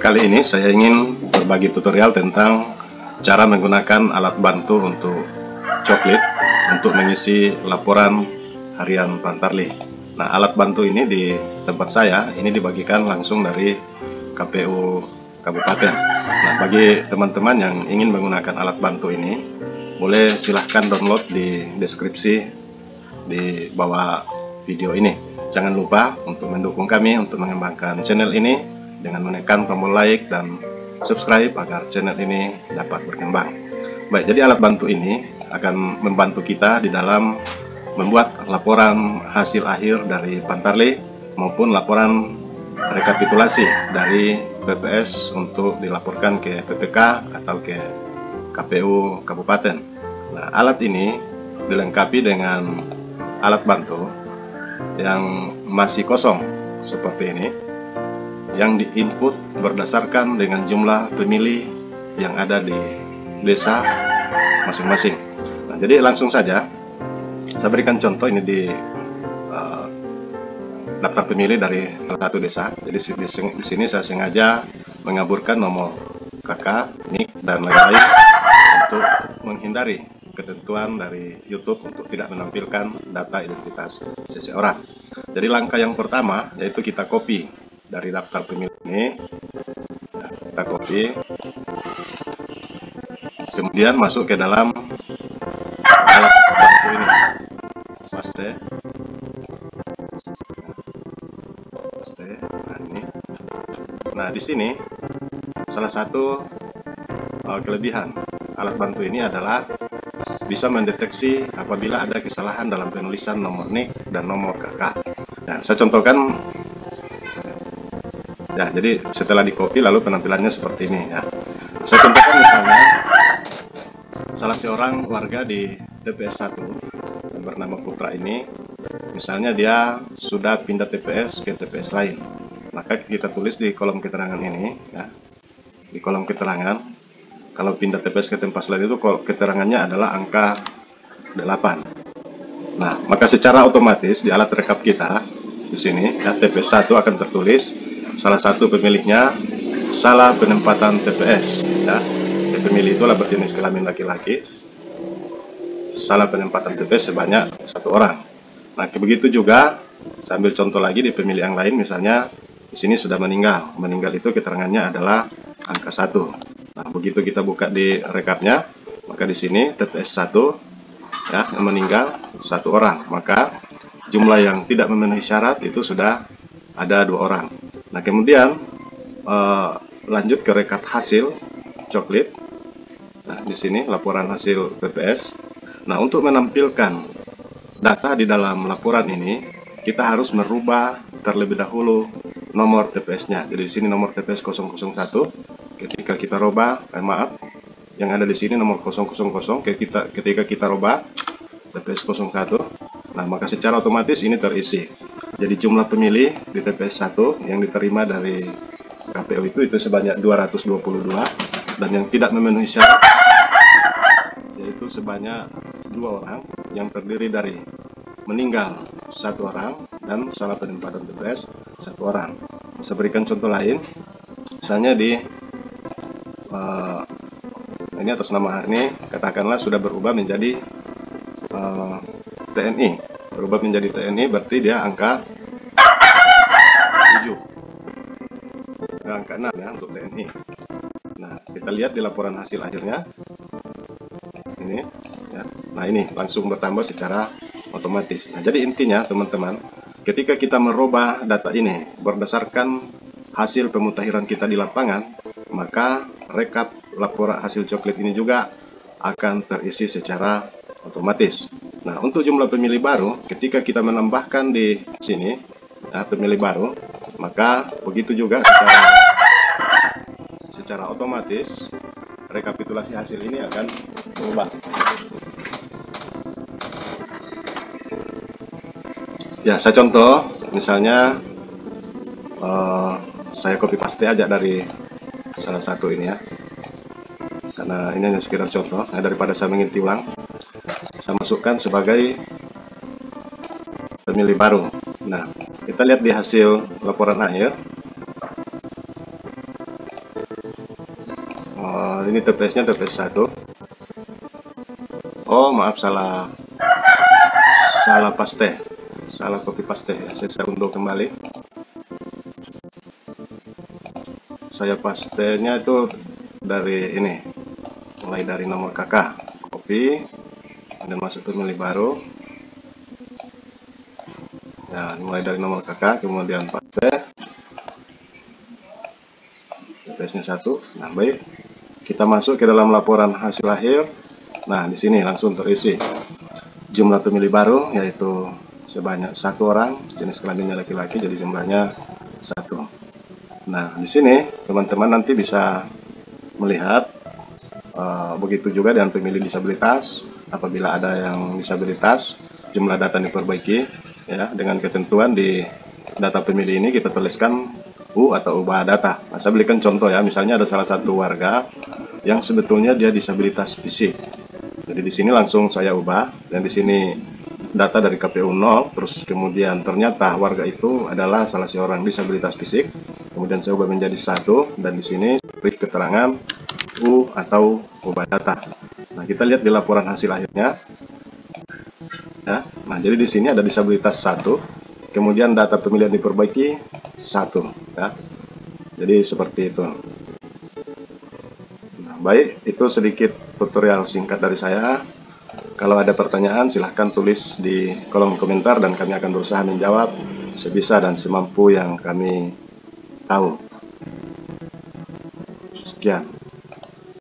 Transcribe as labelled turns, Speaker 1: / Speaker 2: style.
Speaker 1: Kali ini saya ingin berbagi tutorial tentang cara menggunakan alat bantu untuk coklit untuk mengisi laporan harian Pantarlih. Nah, alat bantu ini di tempat saya ini dibagikan langsung dari KPU Kabupaten. Nah, bagi teman-teman yang ingin menggunakan alat bantu ini, boleh silahkan download di deskripsi di bawah video ini. Jangan lupa untuk mendukung kami untuk mengembangkan channel ini dengan menekan tombol like dan subscribe agar channel ini dapat berkembang. Baik, jadi alat bantu ini akan membantu kita di dalam membuat laporan hasil akhir dari Pantarlih maupun laporan rekapitulasi dari PPS untuk dilaporkan ke PPK atau ke KPU Kabupaten. Nah, alat ini dilengkapi dengan alat bantu yang masih kosong seperti ini, yang diinput berdasarkan dengan jumlah pemilih yang ada di desa masing-masing. Nah, jadi langsung saja saya berikan contoh ini di daftar pemilih dari satu desa. Jadi di sini saya sengaja mengaburkan nomor KK, NIK, dan lain-lain untuk menghindari ketentuan dari YouTube untuk tidak menampilkan data identitas seseorang. Jadi langkah yang pertama yaitu kita copy dari daftar pemilih ini. Nah, kita copy, kemudian masuk ke dalam alat bantu ini, paste. Nah, ini. Nah, di sini salah satu kelebihan alat bantu ini adalah bisa mendeteksi apabila ada kesalahan dalam penulisan nomor NIK dan nomor KK. Nah, saya contohkan. Ya, jadi setelah di copy lalu penampilannya seperti ini ya. Saya contohkan misalnya salah seorang warga di TPS 1 yang bernama Putra ini, misalnya dia sudah pindah TPS ke TPS lain. Maka kita tulis di kolom keterangan ini ya. Di kolom keterangan, kalau pindah TPS ke tempat lain itu keterangannya adalah angka 8. Nah, maka secara otomatis di alat rekap kita di sini ya, TPS 1 akan tertulis salah satu pemilihnya salah penempatan TPS ya. Pemilih itulah berjenis kelamin laki-laki, salah penempatan TPS sebanyak 1 orang. Nah, begitu juga saya ambil contoh lagi di pemilih yang lain, misalnya di sini sudah meninggal itu keterangannya adalah angka 1. Nah, begitu kita buka di rekapnya, maka di sini TPS 1 ya, yang meninggal 1 orang, maka jumlah yang tidak memenuhi syarat itu sudah ada 2 orang. Nah, kemudian lanjut ke rekap hasil coklit. Nah, di sini laporan hasil PPS. Nah, untuk menampilkan data di dalam laporan ini, kita harus merubah terlebih dahulu nomor TPS-nya. Jadi di sini nomor TPS 001. Ketika kita rubah, yang ada di sini nomor 000. Ketika kita rubah TPS 01, nah maka secara otomatis ini terisi. Jadi jumlah pemilih di TPS 1 yang diterima dari KPU itu sebanyak 222, dan yang tidak memenuhi syarat yaitu sebanyak 2 orang, yang terdiri dari meninggal 1 orang dan salah penempatan TPS 1 orang. Saya berikan contoh lain, misalnya di ini atas nama ini katakanlah sudah berubah menjadi TNI. Berubah menjadi TNI berarti dia angka 7, angka 6 ya untuk TNI. Nah, kita lihat di laporan hasil akhirnya ini ya. Nah, ini langsung bertambah secara otomatis. Nah, jadi intinya teman-teman, ketika kita merubah data ini berdasarkan hasil pemutakhiran kita di lapangan, maka rekap laporan hasil coklit ini juga akan terisi secara otomatis. Nah, untuk jumlah pemilih baru, ketika kita menambahkan di sini ya, pemilih baru, maka begitu juga secara otomatis rekapitulasi hasil ini akan berubah. Ya, saya contoh, misalnya saya copy paste aja dari salah satu ini ya, karena ini hanya sekedar contoh. Nah, daripada saya menginti ulang, saya masukkan sebagai pemilih baru. Nah, kita lihat di hasil laporan akhir. Ini TPS-nya TPS 1. Oh maaf, salah paste, salah copy paste ya. Saya unduh kembali. Saya pastenya itu dari ini, mulai dari nomor kakak, copy dan masuk ke pemilih baru ya, mulai dari nomor kakak kemudian paste TPS-nya 1. Nah baik, kita masuk ke dalam laporan hasil akhir. Nah di sini langsung terisi jumlah pemilih baru, yaitu sebanyak 1 orang, jenis kelaminnya laki-laki, jadi jumlahnya 1. Nah di sini teman-teman nanti bisa melihat begitu juga dengan pemilih disabilitas. Apabila ada yang disabilitas, jumlah data diperbaiki ya, dengan ketentuan di data pemilih ini kita tuliskan U atau ubah data. Nah, saya berikan contoh ya, misalnya ada salah satu warga yang sebetulnya dia disabilitas fisik. Jadi di sini langsung saya ubah, dan di sini data dari KPU 0, terus kemudian ternyata warga itu adalah salah seorang disabilitas fisik. Kemudian saya ubah menjadi 1, dan di sini beri keterangan U atau ubah data. Nah, kita lihat di laporan hasil akhirnya. Ya. Nah, jadi di sini ada disabilitas 1, kemudian data pemilihan diperbaiki 1. Ya. Jadi seperti itu. Nah, baik, itu sedikit tutorial singkat dari saya. Kalau ada pertanyaan, silahkan tulis di kolom komentar dan kami akan berusaha menjawab sebisa dan semampu yang kami tahu. Sekian.